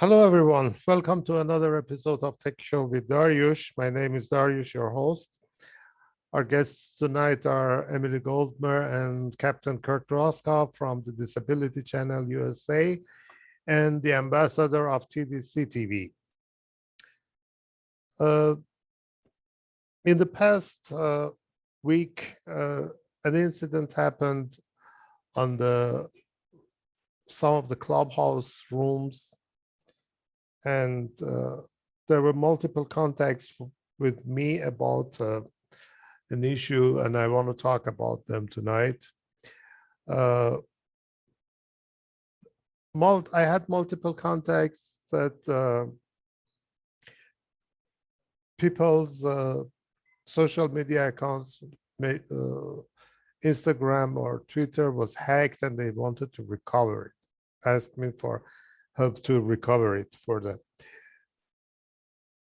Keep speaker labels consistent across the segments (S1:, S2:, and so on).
S1: Hello, everyone. Welcome to another episode of Tech Show with Daryoush. My name is Daryoush, your host. Our guests tonight are Emily Goldmer and Captain Kurt Roskopf from the Disability Channel USA and the ambassador of TDC TV. In the past week, an incident happened on some of the clubhouse rooms, and there were multiple contacts with me about an issue, and I want to talk about them tonight. I had multiple contacts that people's social media accounts, Instagram or Twitter, was hacked, and they wanted to recover it, asked me for help to recover it for them.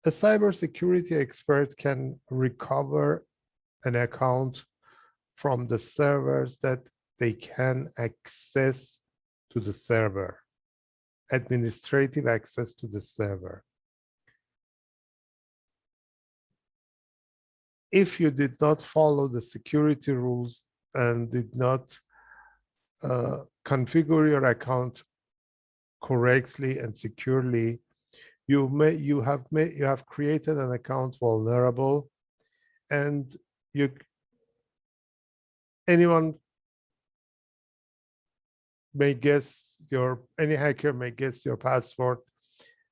S1: A cybersecurity expert can recover an account from the servers that they can access to the server, administrative access to the server. If you did not follow the security rules and did not configure your account correctly and securely, you have created an account vulnerable, and anyone may guess any hacker may guess your password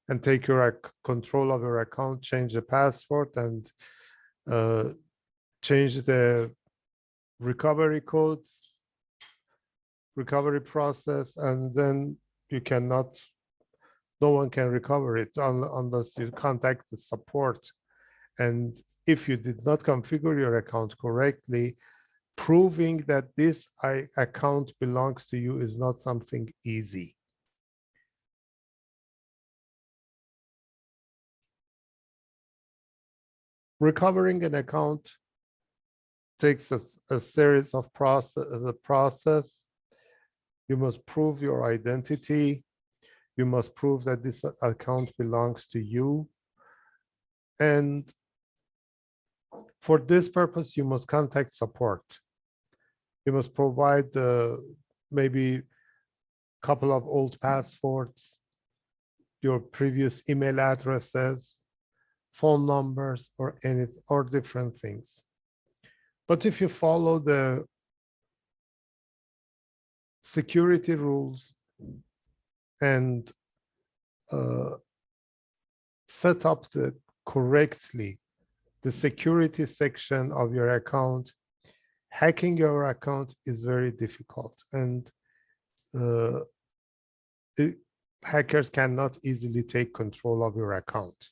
S1: and take your control of your account, change the password, and change the recovery codes, recovery process, and then no one can recover it unless you contact the support. And if you did not configure your account correctly, proving that this account belongs to you is not something easy. Recovering an account takes a series of process. You must prove your identity. You must prove that this account belongs to you. And for this purpose, you must contact support. You must provide maybe a couple of old passwords, your previous email addresses, phone numbers, or different things. But if you follow the security rules and set up correctly the security section of your account, hacking your account is very difficult, and hackers cannot easily take control of your account.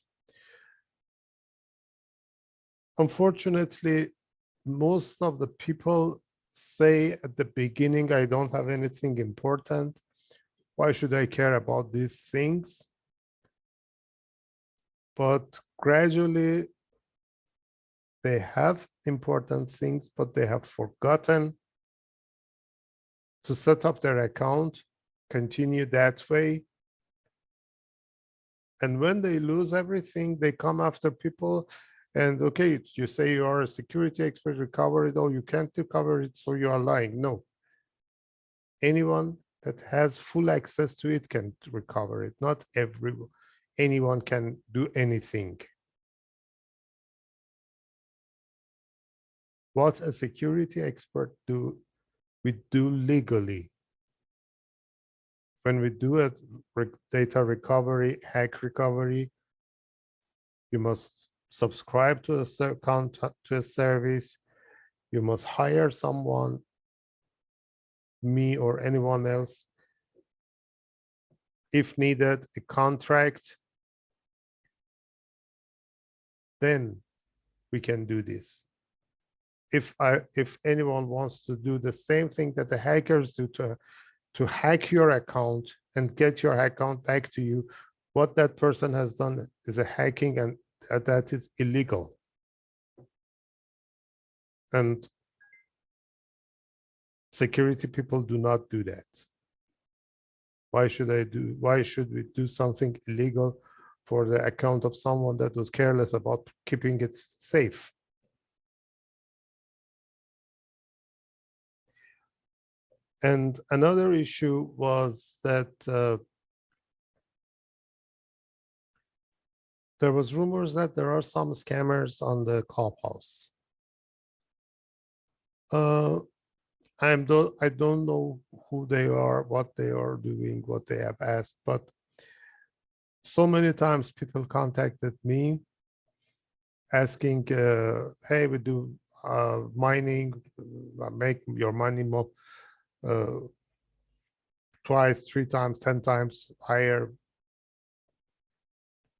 S1: Unfortunately, most of the people say at the beginning, I don't have anything important. Why should I care about these things? But gradually, they have important things, but they have forgotten to set up their account, continue that way. And when they lose everything, they come after people. And okay, you say you are a security expert, recover it. Oh, you can't recover it, so you are lying. No. Anyone that has full access to it can recover it. Not anyone can do anything. What a security expert we do legally. When we do a data recovery, hack recovery, you must subscribe to a service. You must hire someone, me or anyone else, if needed, a contract. Then we can do this. If anyone wants to do the same thing that the hackers do to hack your account and get your account back to you, what that person has done is a hacking, and that is illegal. And security people do not do that. Why should we do something illegal for the account of someone that was careless about keeping it safe? And another issue was that there was rumors that there are some scammers on the Clubhouse. I don't know who they are, what they are doing, what they have asked, but so many times people contacted me asking, hey, we do mining, make your money more, twice, 3 times, 10 times higher,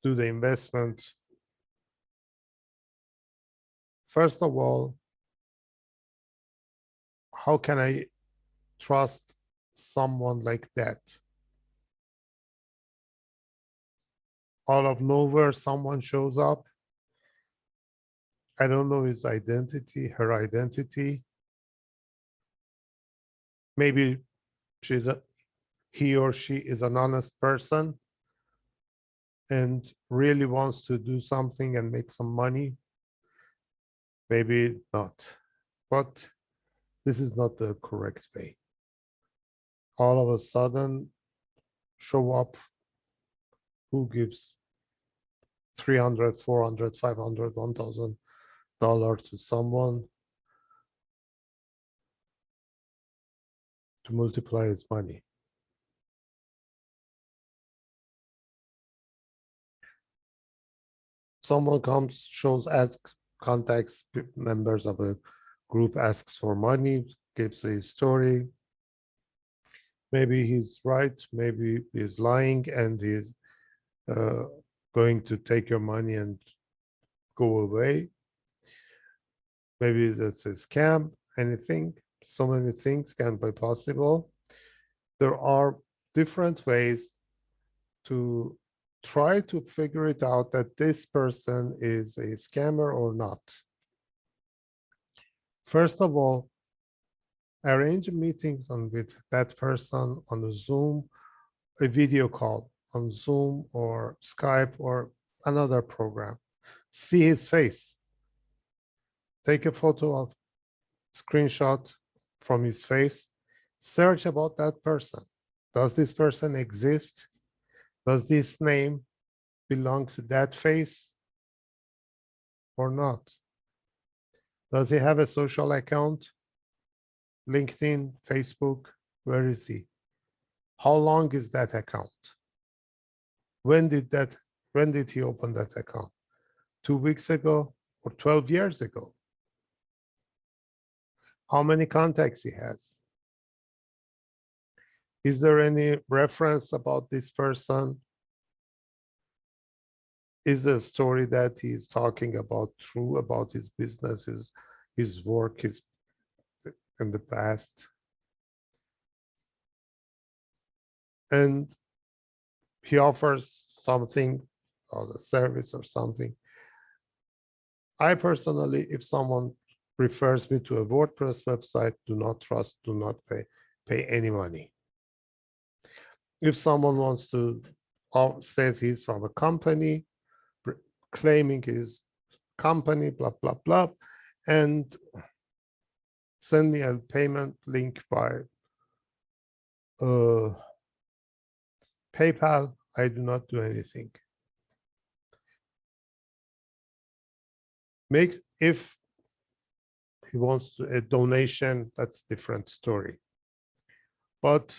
S1: do the investment. First of all, how can I trust someone like that? Out of nowhere, someone shows up. I don't know his identity, her identity. Maybe he or she is an honest person and really wants to do something and make some money. Maybe not, but this is not the correct way. All of a sudden, show up who gives 300, 400, 500, $1,000 to someone to multiply his money. Someone comes, shows, asks, contacts members of a group, asks for money, gives a story. Maybe he's right, maybe he's lying, and he's going to take your money and go away. Maybe that's a scam, anything. So many things can be possible. There are different ways to try to figure it out that this person is a scammer or not. First of all, arrange a meeting with that person on a Zoom, a video call on Zoom or Skype or another program. See his face. Take a photo of screenshot from his face. Search about that person. Does this person exist? Does this name belong to that face or not? Does he have a social account? LinkedIn, Facebook, where is he? How long is that account? When did he open that account? 2 weeks ago or 12 years ago? How many contacts he has? Is there any reference about this person? Is the story that he's talking about true about his business, his work, his in the past? And he offers something or a service or something. I personally, if someone refers me to a WordPress website, do not trust, do not pay any money. If someone wants to, or says he's from a company, claiming his company, blah, blah, blah, and send me a payment link by PayPal, I do not do anything. If he wants a donation, that's a different story. But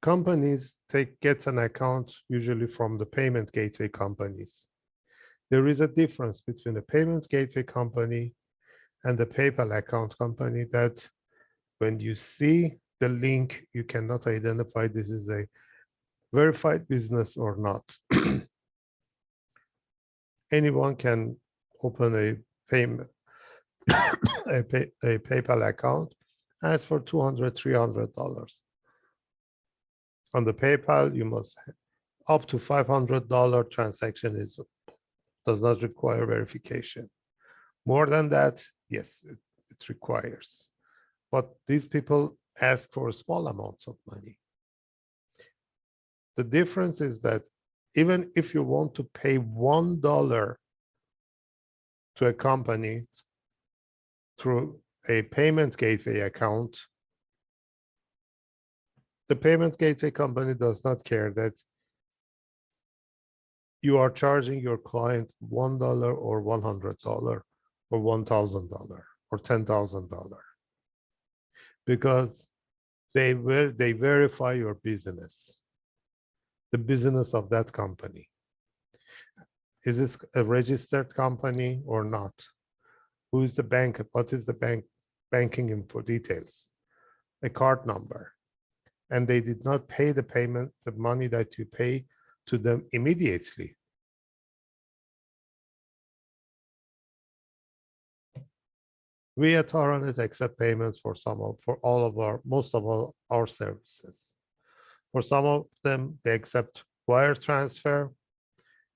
S1: companies get an account usually from the payment gateway companies. There is a difference between a payment gateway company and the PayPal account company that when you see the link, you cannot identify this is a verified business or not. Anyone can open a payment, a PayPal account, ask for $200, $300. On the PayPal, you must up to $500 transaction does not require verification. More than that, yes, it requires. But these people ask for small amounts of money. The difference is that even if you want to pay $1 to a company through a payment gateway account, the payment gateway company does not care that you are charging your client $1 or $100 or $1,000 or $10,000 because they verify your business, the business of that company. Is this a registered company or not? Who is the bank? What is the banking info details? A card number. And they did not pay the money that you pay to them immediately. We at Taranet accept payments for most of our services. For some of them, they accept wire transfer.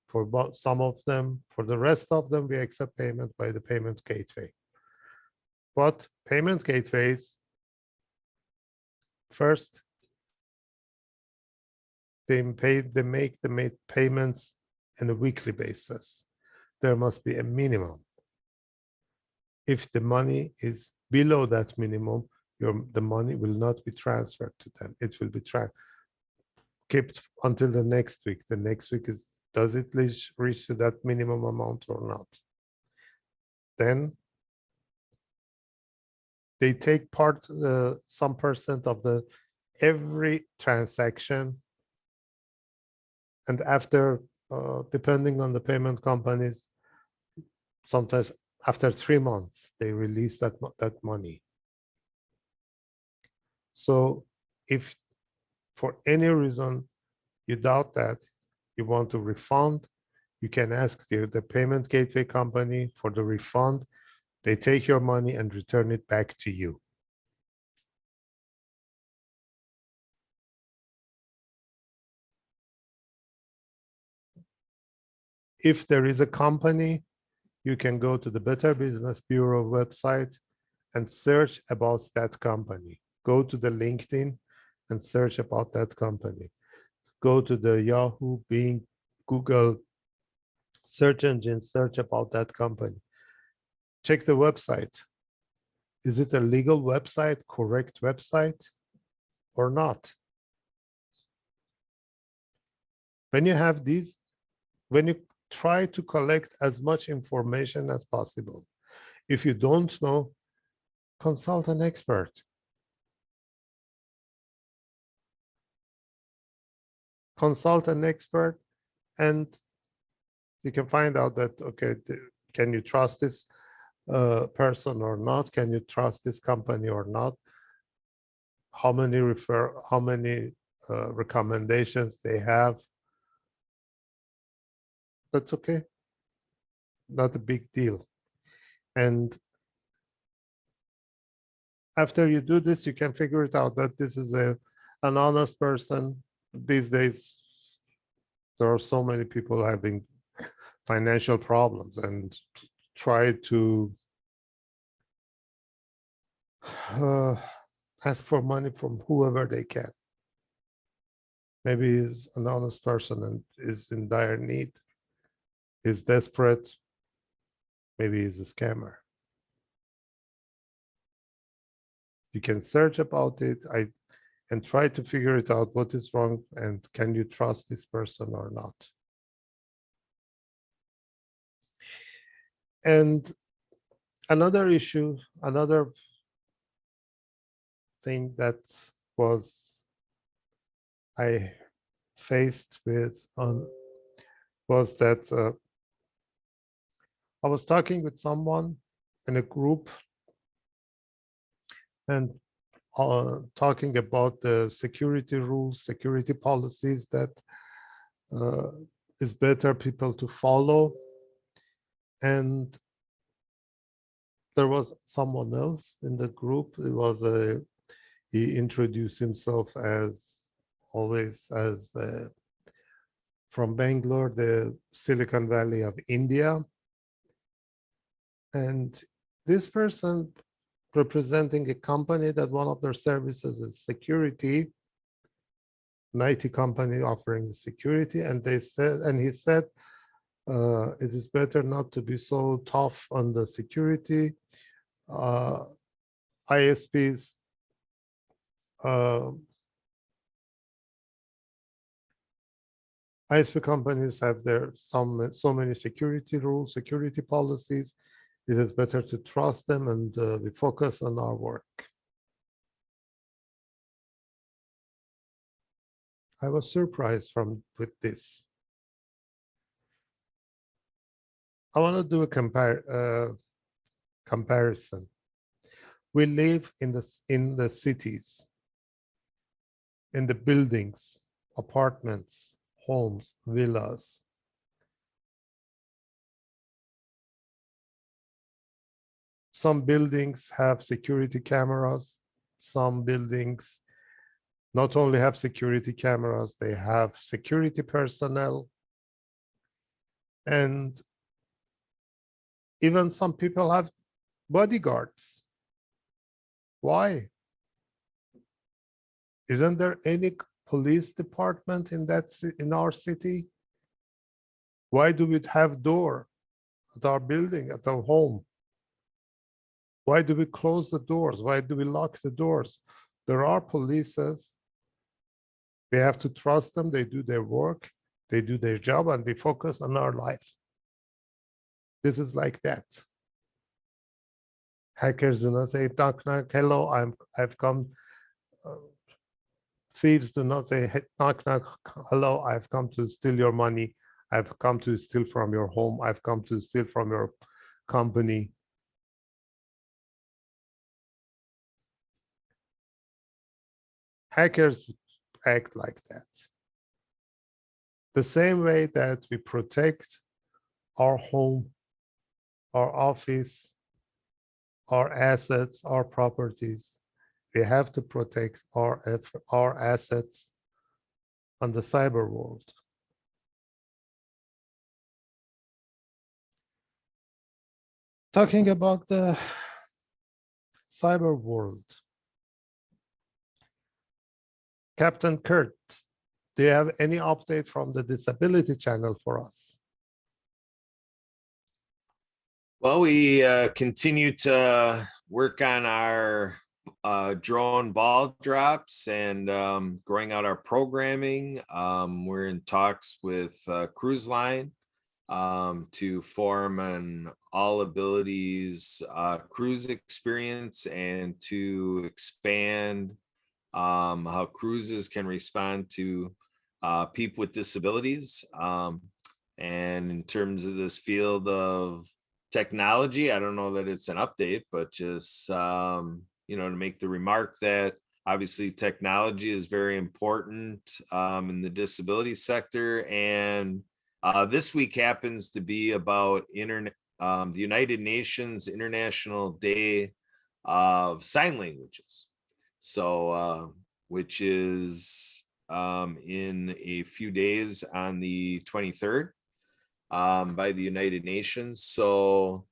S1: For some of them, for the rest of them, we accept payment by the payment gateway. But payment gateways, first, they make the payments on a weekly basis. There must be a minimum. If the money is below that minimum, the money will not be transferred to them. It will be kept until the next week. The next week is, does it reach to that minimum amount or not? Then they take some percent of every transaction, and after, depending on the payment companies, sometimes after 3 months, they release that money. So if for any reason you doubt that, you want to refund, you can ask the payment gateway company for the refund. They take your money and return it back to you. If there is a company, you can go to the Better Business Bureau website and search about that company. Go to the LinkedIn and search about that company. Go to the Yahoo, Bing, Google search engine, search about that company. Check the website. Is it a legal website, correct website, or not? When you have these, when you try to collect as much information as possible, if you don't know, consult an expert. Consult an expert, and you can find out that, okay, can you trust this person or not? Can you trust this company or not? How many recommendations they have? That's okay. Not a big deal. And after you do this, you can figure it out that this is an honest person. These days, there are so many people having financial problems and try to ask for money from whoever they can. Maybe he's an honest person and is in dire need, is desperate. Maybe he's a scammer. You can search about it and try to figure it out what is wrong and can you trust this person or not. And another issue, another thing that I faced with was that I was talking with someone in a group and talking about the security rules, security policies that is better people to follow. And there was someone else in the group. He introduced himself as always as from Bangalore, the Silicon Valley of India. And this person representing a company that one of their services is security, an IT company offering the security, and he said, it is better not to be so tough on the security. ISPs ISP companies have so many security rules, security policies. It is better to trust them and we focus on our work. I was surprised with this. I want to do a comparison. We live in the cities, in the buildings, apartments, homes, villas. Some buildings have security cameras. Some buildings not only have security cameras, they have security personnel. And even some people have bodyguards. Why? Isn't there any police department in our city? Why do we have door at our building, at our home? Why do we close the doors? Why do we lock the doors? There are polices. We have to trust them. They do their work. They do their job, and we focus on our life. This is like that. Hackers do not say, knock, knock, hello, I've come. Thieves do not say, knock, knock, hello, I've come to steal your money. I've come to steal from your home. I've come to steal from your company. Hackers act like that. The same way that we protect our home, our office, our assets, our properties, we have to protect our assets on the cyber world. Talking about the cyber world, Captain Kurt, do you have any update from the disability channel for us?
S2: Well, we continue to work on our drone ball drops and growing out our programming. We're in talks with Cruise Line to form an all abilities cruise experience and to expand how cruises can respond to people with disabilities. And in terms of this field of technology, I don't know that it's an update, but just to make the remark that obviously technology is very important in the disability sector. And this week happens to be about the United Nations International Day of Sign Languages. So which is in a few days on the 23rd. By the United Nations. So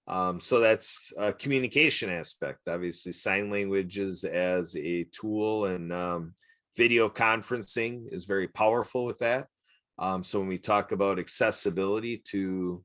S2: that's a communication aspect. Obviously, sign languages as a tool and video conferencing is very powerful with that. So when we talk about accessibility to,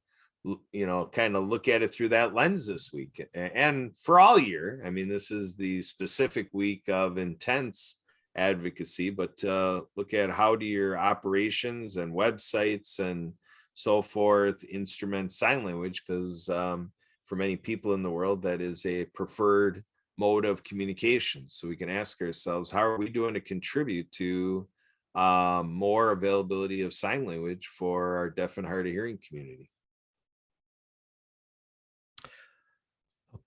S2: kind of look at it through that lens this week and for all year. I mean, this is the specific week of intense advocacy, but look at how do your operations and websites and so forth instrument sign language, because for many people in the world that is a preferred mode of communication. So we can ask ourselves, how are we doing to contribute to more availability of sign language for our deaf and hard of hearing community?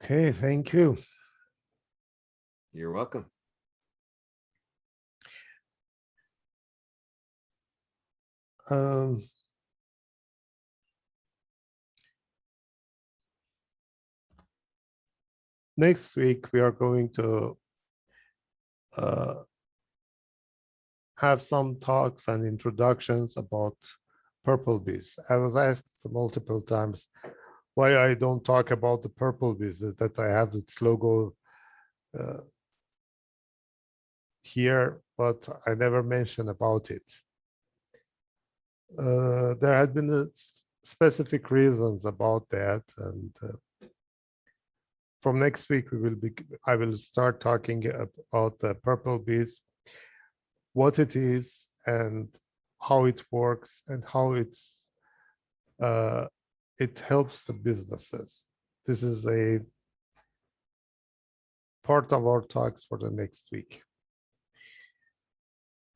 S1: Okay, thank you.
S2: You're welcome.
S1: Next week, we are going to have some talks and introductions about purple bees. I was asked multiple times why I don't talk about the purple bees, that I have its logo here, but I never mentioned about it. There had been specific reasons about that, and from next week I will start talking about the purple bees, what it is, and how it works, and how it helps the businesses. This is a part of our talks for the next week.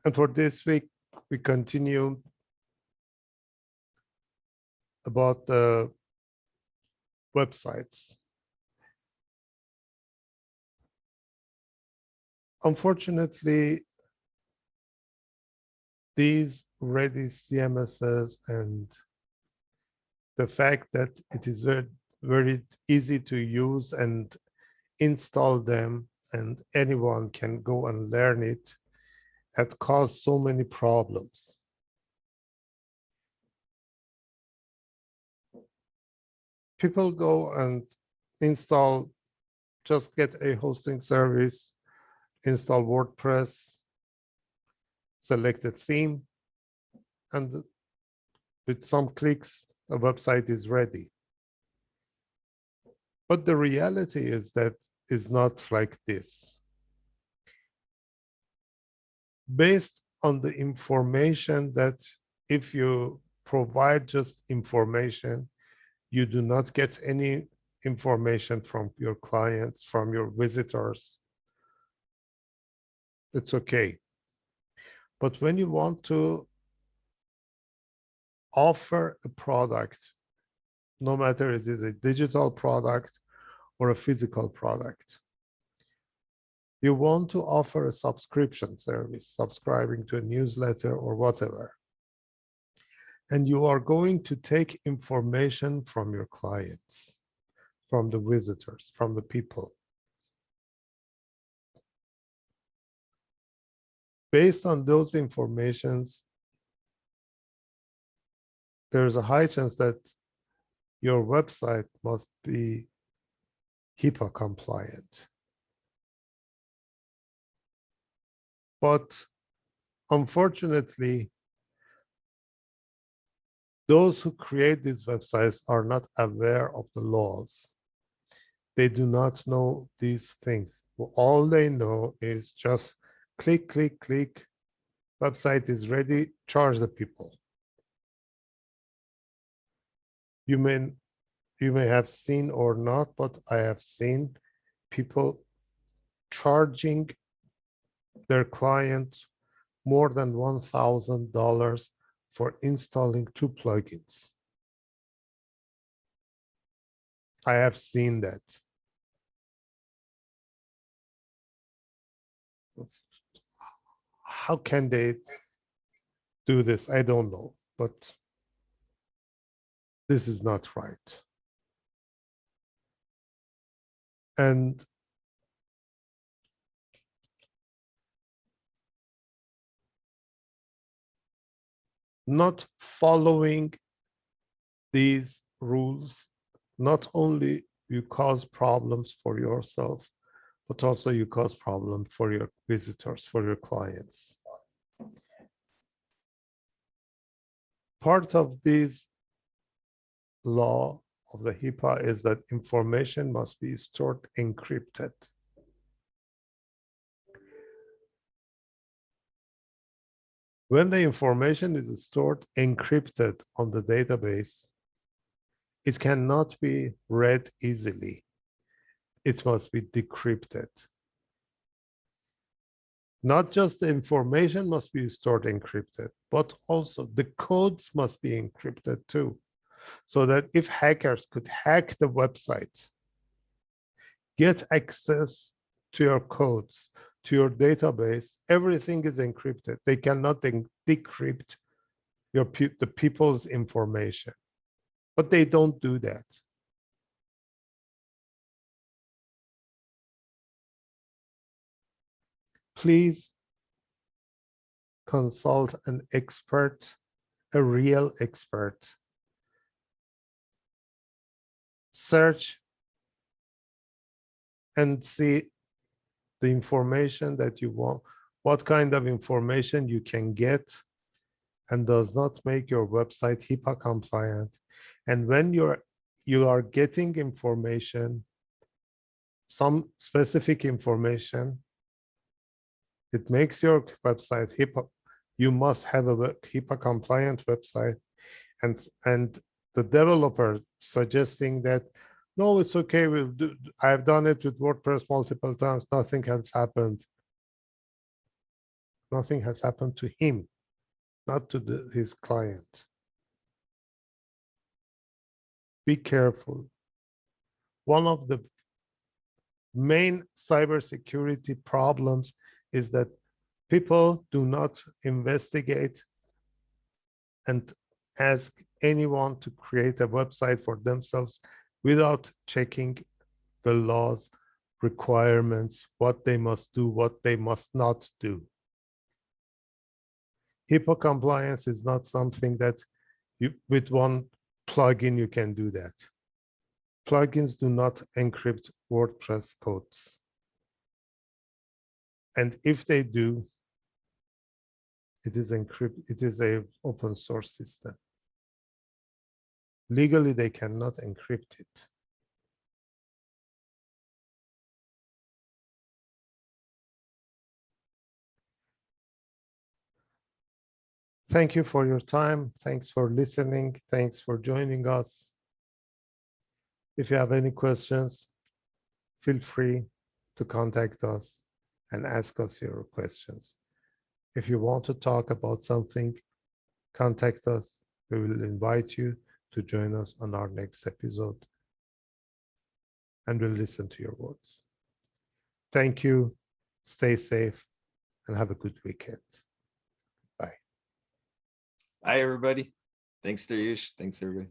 S1: And for this week, we continue about the websites. Unfortunately, these ready CMSs and the fact that it is very, very easy to use and install them, and anyone can go and learn it, had caused so many problems. People go and install, just get a hosting service, install WordPress, select a theme, and with some clicks, a website is ready. But the reality is that is not like this. Based on the information that if you provide just information, you do not get any information from your clients, from your visitors, it's okay. But when you want to offer a product, no matter it is a digital product or a physical product, you want to offer a subscription service, subscribing to a newsletter or whatever, and you are going to take information from your clients, from the visitors, from the people. Based on those informations, there's a high chance that your website must be HIPAA compliant. But unfortunately, those who create these websites are not aware of the laws. They do not know these things. All they know is just click, click, click, website is ready, charge the people. You may have seen or not, but I have seen people charging their client more than $1,000 for installing 2 plugins. I have seen that. How can they do this? I don't know, but this is not right. And not following these rules, not only you cause problems for yourself, but also you cause problems for your visitors, for your clients. Part of this law of the HIPAA is that information must be stored encrypted. When the information is stored encrypted on the database, it cannot be read easily. It must be decrypted. Not just the information must be stored encrypted, but also the codes must be encrypted too, so that if hackers could hack the website, get access to your codes, to your database, everything is encrypted. They cannot decrypt the people's information, but they don't do that. Please consult an expert, a real expert. Search and see the information that you what kind of information you can get and does not make your website HIPAA compliant. And when you are getting information, some specific information, it makes your website HIPAA. You must have a HIPAA compliant website, and the developer suggesting that no, it's okay. I've done it with WordPress multiple times. Nothing has happened. Nothing has happened to him, not to his client. Be careful. One of the main cybersecurity problems is that people do not investigate and ask anyone to create a website for themselves without checking the laws, requirements, what they must do, what they must not do. HIPAA compliance is not something that with one plugin you can do that. Plugins do not encrypt WordPress codes. And if they do, it is encrypted. It is an open source system. Legally, they cannot encrypt it. Thank you for your time. Thanks for listening. Thanks for joining us. If you have any questions, feel free to contact us and ask us your questions. If you want to talk about something, contact us. We will invite you to join us on our next episode, and we'll listen to your words. Thank you. Stay safe and have a good weekend. Bye.
S2: Bye, everybody. Thanks, Daryoush. Thanks, everybody.